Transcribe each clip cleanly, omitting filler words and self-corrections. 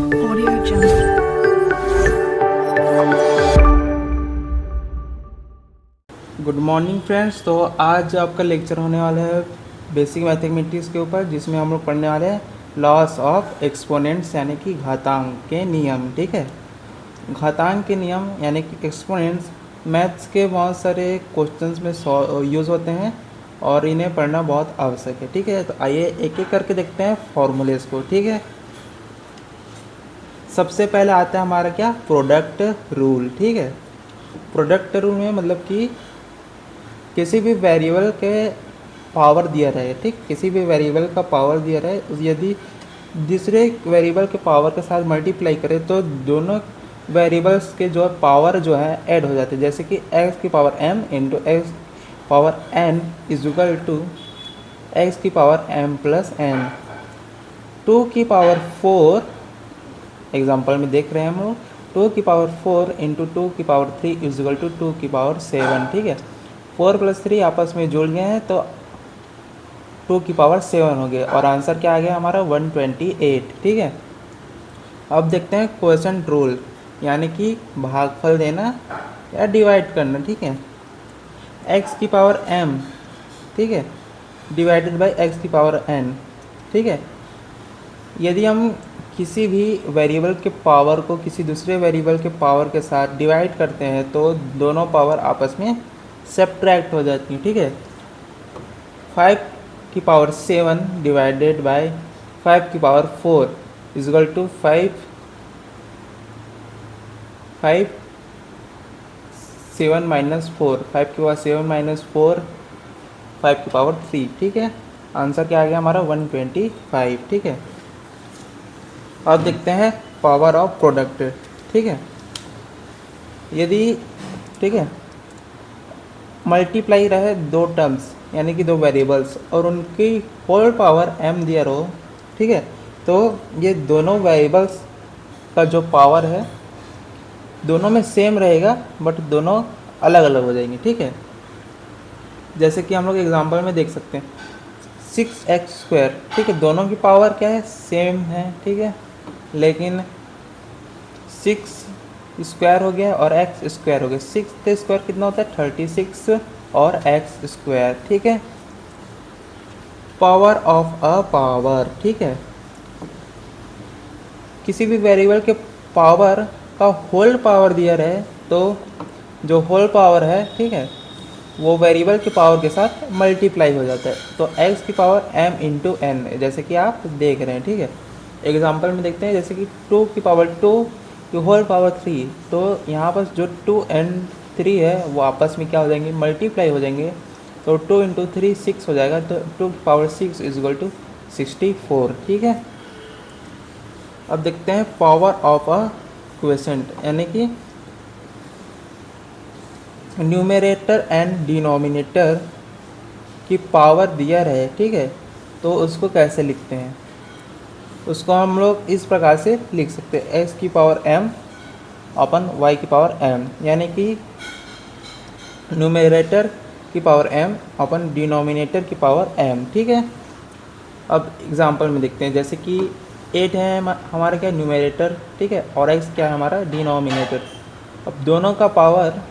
Audio Jungle. Good morning friends. तो आज आपका लेक्चर होने वाला है बेसिक मैथमेटिक्स के ऊपर, जिसमें हम लोग पढ़ने वाले हैं लॉस ऑफ एक्सपोनेंट्स यानी कि घातांक के नियम। ठीक है, घातांक के नियम यानी कि एक्सपोनेंट्स मैथ्स के बहुत सारे क्वेश्चंस में यूज़ होते हैं और इन्हें पढ़ना बहुत आवश्यक है। ठीक है, तो आइए एक एक करके देखते हैं फॉर्मूलेस को। ठीक है, सबसे पहले आता है हमारा क्या, प्रोडक्ट रूल। ठीक है, प्रोडक्ट रूल में मतलब कि किसी भी वेरिएबल के पावर दिया रहे, ठीक, किसी भी वेरिएबल का पावर दिया रहे, यदि दूसरे वेरिएबल के पावर के साथ मल्टीप्लाई करें तो दोनों वेरिएबल्स के जो पावर जो है ऐड हो जाते हैं। जैसे कि x की power m into x power n is equal to x की पावर m प्लस n। 2 की पावर 4 एग्जाम्पल में देख रहे हैं हम लोग, 2 की पावर 4 इंटू 2 की पावर 3 इज इक्वल टू 2 की पावर 7। ठीक है, 4 प्लस 3 आपस में जुड़ गए हैं तो 2 की पावर 7 हो गए और आंसर क्या आ गया हमारा 128। ठीक है, अब देखते हैं क्वेश्चन रूल यानी कि भागफल देना या डिवाइड करना। ठीक है, x की पावर m, ठीक है, डिवाइडेड बाय x की पावर n। ठीक है, यदि हम किसी भी वेरिएबल के पावर को किसी दूसरे वेरिएबल के पावर के साथ डिवाइड करते हैं तो दोनों पावर आपस में सब्ट्रैक्ट हो जाती हैं। ठीक है, 5 की पावर 7 डिवाइडेड बाय 5 की power 4 is equal to 7 minus 4, 5 की पावर 7 माइनस 4, 5 की पावर 3। ठीक है, आंसर क्या आ गया हमारा 125। ठीक है, अब देखते हैं पावर ऑफ प्रोडक्ट। ठीक है, यदि, ठीक है, मल्टीप्लाई रहे दो टर्म्स यानी कि दो वेरिएबल्स और उनकी होल पावर m दिया रहो, ठीक है, तो ये दोनों वेरिएबल्स का जो पावर है दोनों में सेम रहेगा बट दोनों अलग अलग हो जाएंगे। ठीक है, जैसे कि हम लोग एग्जांपल में देख सकते हैं 6x²। ठीक है, दोनों की पावर क्या है, सेम है। ठीक है, लेकिन 6 स्क्वायर हो गया और x स्क्वायर हो गया। 6 का स्क्वायर कितना होता है 36 और x स्क्वायर। ठीक है, पावर ऑफ अ पावर। ठीक है, किसी भी वेरिएबल के पावर का होल पावर दिया रहे तो जो होल पावर है, ठीक है, वो वेरिएबल के पावर के साथ मल्टीप्लाई हो जाता है तो x की पावर m इंटू n, जैसे कि आप देख रहे हैं। ठीक है, एग्जाम्पल में देखते हैं जैसे कि 2 की पावर 2 की होल पावर 3, तो यहाँ पर जो 2 एंड 3 है वो आपस में क्या हो जाएंगे, मल्टीप्लाई हो जाएंगे, तो 2 इंटू 3 6 हो जाएगा, तो 2 की पावर 6 इज इक्वल टू 64। ठीक है, अब देखते हैं पावर ऑफ अ क्वोशिएंट यानी कि न्यूमरेटर एंड डिनोमिनेटर की पावर दिया रहे। ठीक है, तो उसको कैसे लिखते हैं, उसको हम लोग इस प्रकार से लिख सकते हैं x की पावर m अपन y की पावर m, यानी कि न्यूमरेटर की पावर m अपन डिनोमिनेटर की पावर m। ठीक है, अब एग्जांपल में देखते हैं जैसे कि 8 है हमारा क्या न्यूमरेटर, ठीक है, और x क्या है हमारा डिनोमिनेटर। अब दोनों का पावर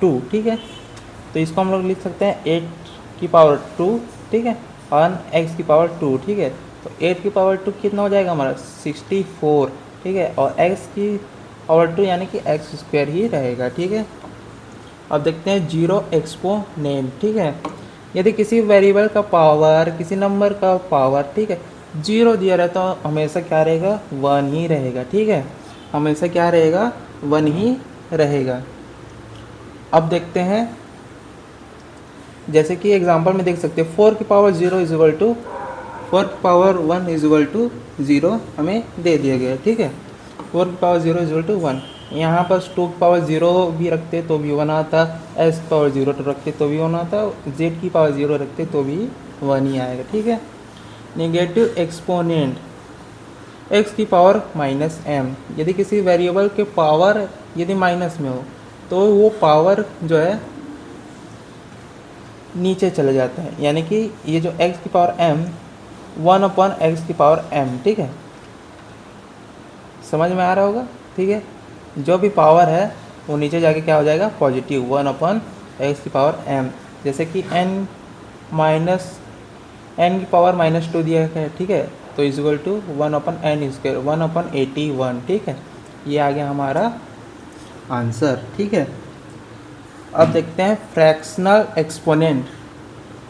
2, ठीक है, तो इसको हम लोग लिख सकते हैं 8 की पावर 2, ठीक है, और x की पावर 2। ठीक है, तो 8 की पावर 2 कितना हो जाएगा हमारा 64। ठीक है, और x की पावर 2 यानी कि x स्क्वायर ही रहेगा। ठीक है, अब देखते हैं जीरो एक्सपोनेंट। ठीक है, यदि किसी वेरिएबल का पावर किसी नंबर का पावर, ठीक है, जीरो दिया रहता तो हमेशा क्या रहेगा 1 ही रहेगा। ठीक है, हमेशा क्या रहेगा 1 ही रहेगा। अब देखते हैं जैसे कि एग्जांपल में देख सकते हैं 4 की पावर 0 इज इक्वल टू 4 की पावर 1 इज इक्वल टू 0 हमें दे दिया गया है। ठीक है, 4 की पावर 0 इज इक्वल टू 1, यहाँ पर 2 की पावर 0 भी रखते तो भी 1 आता, s की पावर 0 तो रखते तो भी 1 आता, z की पावर 0 रखते तो भी 1 ही आएगा। ठीक है, नेगेटिव एक्सपोनेंट x की पावर माइनस m, यदि किसी वेरिएबल के पावर यदि माइनस में हो तो वो पावर जो है नीचे चले जाता है, यानी कि ये जो x की पावर m 1 अपॉन एक्स की पावर m। ठीक है, समझ में आ रहा होगा, ठीक है। जो भी पावर है वो नीचे जाके क्या हो जाएगा, पॉजिटिव 1/x⁻m। जैसे कि n की पावर -2 दिया है, ठीक है, तो इक्वल टू 1/n², 1/81, ठीक है। ये आ गया हमारा आंसर, ठीक है। अब देखते हैं फ्रैक्शनल एक्सपोनेंट,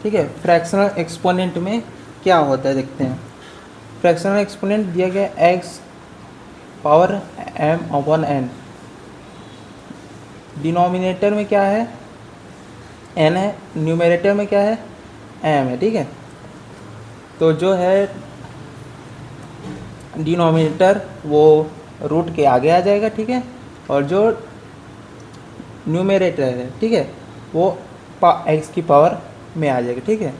ठीक है। फ्रैक्शनल एक्सपोनेंट में क्या होता है देखते हैं। फ्रैक्शनल एक्सपोनेंट दिया गया x⁻m/n, डिनोमिनेटर में क्या है, n है, न्यूमरेटर में क्या है, m है, ठीक है। तो जो है डिनोमिनेटर वो रूट के आगे आ जाएगा, ठीक है, और जो न्यूमरेटर है, ठीक है, वो x की पावर में आ जाएगा, ठीक है।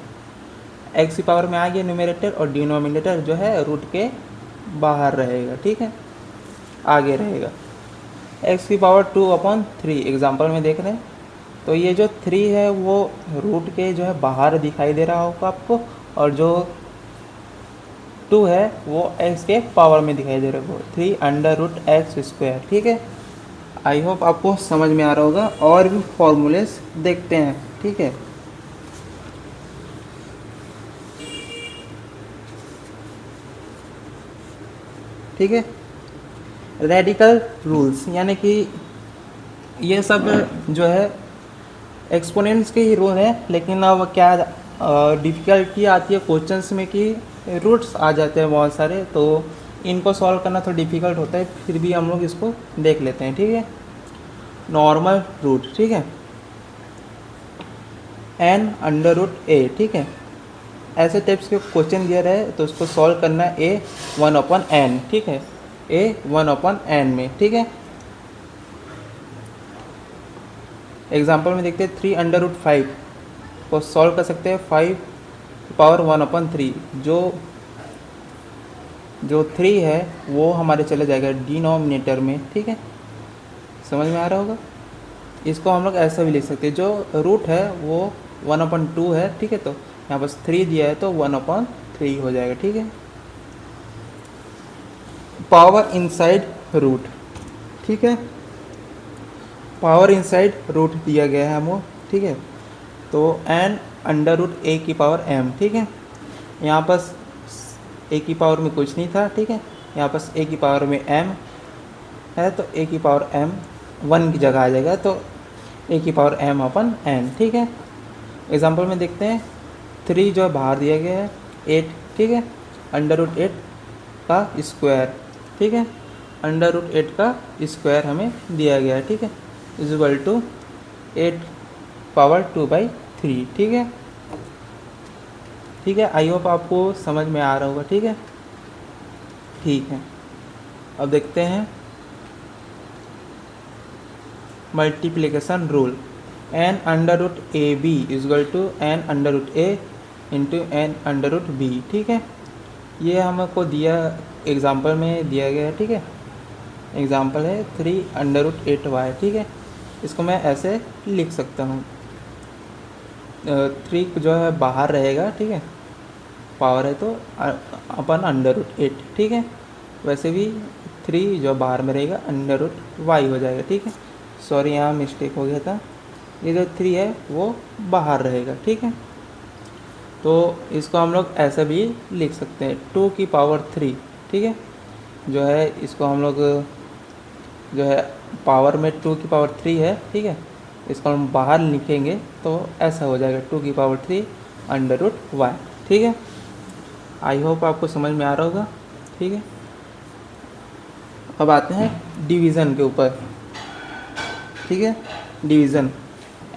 x की पावर में आ गया न्यूमरेटर, और डिनोमिनेटर जो है रूट के बाहर रहेगा, ठीक है, आगे रहेगा। x की पावर 2/3 एग्जाम्पल में देख रहे हैं, तो ये जो 3 है वो रूट के जो है बाहर दिखाई दे रहा होगा आपको, और जो 2 है वो x के पावर में दिखाई दे रहा होगा, 3√x², ठीक है। आई होप आपको समझ में आ रहा होगा। और भी फॉर्मूलेस देखते हैं, ठीक है। ठीक है, रेडिकल रूल्स, यानी कि ये सब जो है एक्सपोनेंट्स के ही रूल हैं, लेकिन अब क्या डिफ़िकल्टी आती है क्वेश्चंस में कि रूट्स आ जाते हैं बहुत सारे, तो इनको सॉल्व करना थोड़ा डिफ़िकल्ट होता है, फिर भी हम लोग इसको देख लेते हैं, ठीक है। नॉर्मल रूट, ठीक है, n√a, ठीक है। ऐसे टाइप्स के क्वेश्चन दिया रहे तो उसको सॉल्व करना है a1/n, ठीक है, a1/n में, ठीक है। एग्जाम्पल में देखते हैं 3√5 को सॉल्व कर सकते हैं 5⁻1/3। जो 3 है वो हमारे चले जाएगा डिनोमिनेटर में, ठीक है, समझ में आ रहा होगा। इसको हम लोग ऐसा भी लिख सकते हैं, जो रूट है वो 1/2 है, ठीक है, तो यहाँ बस 3 दिया है तो 1/3 हो जाएगा, ठीक है। पावर इनसाइड रूट, ठीक है, पावर इनसाइड रूट दिया गया है हमको, ठीक है, तो n√a⁻m, ठीक है। यहाँ पास a की पावर में कुछ नहीं था, ठीक है, यहाँ पास a की पावर में m है, तो a की पावर m 1 की जगह आ जाएगा, तो a की पावर m/n, ठीक है। एग्जाम्पल में देखते हैं 3 जो बाहर दिया गया है 8, ठीक है, √8 का स्क्वायर, ठीक है, √8 का स्क्वायर हमें दिया गया है, ठीक है, इक्वल टू 8/2/3, ठीक है, ठीक है। आई होप आपको समझ में आ रहा होगा, ठीक है, ठीक है। अब देखते हैं multiplication rule, n√ab equal to n√a into n√b, ठीक है। ये हमको दिया एग्जाम्पल में दिया गया है, ठीक है। एग्जाम्पल है 3√8y, ठीक है, इसको मैं ऐसे लिख सकता हूँ। 3 जो है बाहर रहेगा, ठीक है, पावर है तो अपन √8, ठीक है। वैसे भी 3 जो बाहर में रहेगा √y हो जाएगा, ठीक है। सॉरी यहाँ मिस्टेक हो गया था, ये जो 3 है वो बाहर रहेगा, ठीक है। तो इसको हम लोग ऐसा भी लिख सकते हैं 2 की पावर 3, ठीक है, जो है इसको हम लोग जो है पावर में 2 की पावर 3 है, ठीक है, इसको हम बाहर लिखेंगे तो ऐसा हो जाएगा 2 की पावर 3 √y, ठीक है। आई होप आपको समझ में आ रहा होगा, ठीक है। अब आते हैं डिवीज़न के ऊपर, ठीक है, डिवीज़न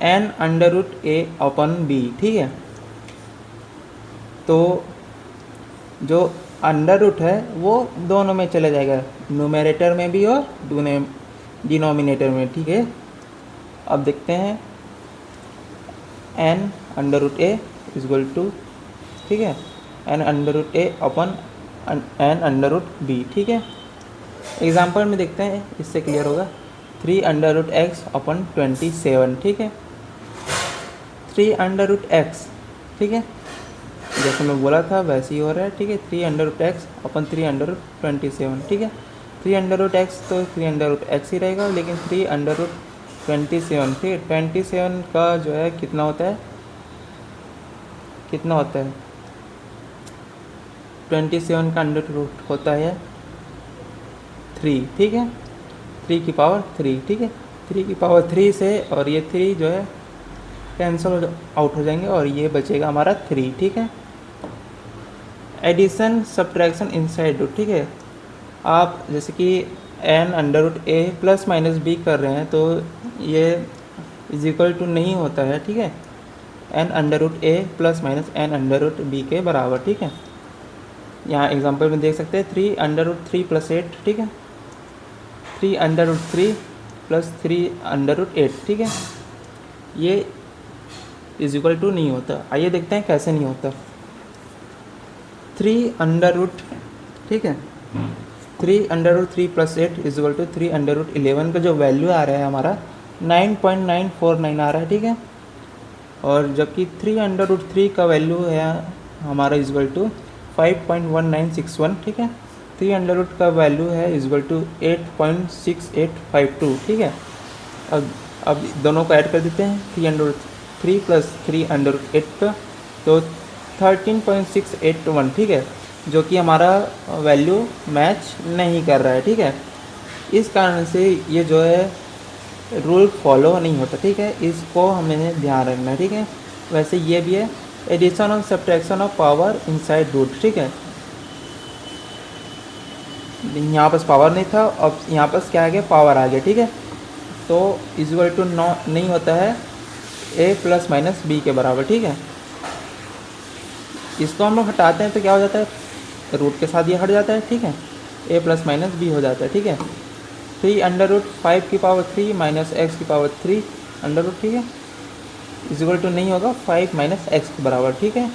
n√a/b, ठीक है। तो जो अंडर रूट है वो दोनों में चला जाएगा, न्यूमरेटर में भी और डिनोमिनेटर में, ठीक है। अब देखते हैं n√a इक्वल टू, ठीक है, n√a/n√b, ठीक है। एग्जाम्पल में देखते हैं, इससे क्लियर होगा 3√x/27, ठीक है, 3√x, ठीक है, जैसे मैं बोला था वैसे ही हो रहा है, ठीक है, 3√x/327, ठीक है। 3 अंडर रूट एक्स तो 3 अंडर रूट एक्स ही रहेगा, लेकिन 3 अंडर रूट 27, ठीक है 27 का जो है कितना होता है, 27 का अंडर रूट होता है 3, ठीक है 3 की पावर 3, ठीक है 3 की पावर 3 से, और ये 3 जो है कैंसिल आउट हो जाएंगे और ये बचेगा हमारा 3, ठीक है। एडिशन सब्ट्रैक्शन इनसाइड रूट, ठीक है, आप जैसे कि n under root A plus minus B कर रहे हैं तो ये इज इक्वल टू नहीं होता है, ठीक है n under root A plus minus n under root B के बराबर, ठीक है। यहाँ एग्जांपल में देख सकते हैं 3 अंडर रूट 3 प्लस 8, ठीक है 3 under root 3 plus 3 under root 8, ठीक है, ये इज इक्वल टू नहीं होता। आइए देखते हैं कैसे नहीं होता। 3 अंडर रूट, ठीक है 3 under root 3 plus 8 is equal to 3 under root 11 का जो वैल्यू आ रहा है हमारा 9.949 आ रहा है, ठीक है, और जबकि 3 अंडर रूट 3 का वैल्यू है हमारा इज इक्वल टू 5.1961, ठीक है 3 अंडर रूट का वैल्यू है इज इक्वल टू 8.6852, ठीक है। अब दोनों को ऐड कर देते हैं, 3 under root 3 plus 3 under root 8 का तो 13.681, ठीक है, जो कि हमारा वैल्यू मैच नहीं कर रहा है, ठीक है। इस कारण से ये जो है रूल फॉलो नहीं होता, ठीक है, इसको हमें ध्यान रखना है, ठीक है। वैसे ये भी है एडिशन और subtraction of power inside root, ठीक है, यहाँ पास पावर नहीं था, अब यहाँ पास क्या आ गया, पावर आ गया, ठीक है, तो इक्वल टू नहीं होता है a प्लस माइनस बी के बराबर, ठीक है। इसको हम लोग हटाते हैं तो क्या हो जाता है, रूट के साथ ये हट जाता है, ठीक है, a प्लस माइनस बी हो जाता है, ठीक है। 3 अंडर रूट 5 की पावर 3 माइनस एक्स की पावर 3 अंडर रूट, ठीक है, इक्वल टू नहीं होगा 5 माइनस एक्स के बराबर, ठीक है।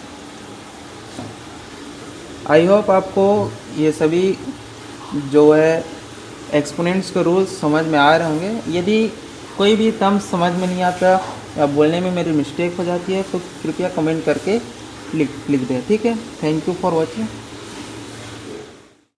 आई होप आपको ये सभी जो है एक्सपोनेंट्स के रूल्स समझ में आ रहे होंगे। यदि कोई भी टर्म समझ में नहीं आता या बोलने में मेरी मिस्टेक हो जाती है तो कृपया कमेंट करके लिख दें, ठीक है। Thank you for watching.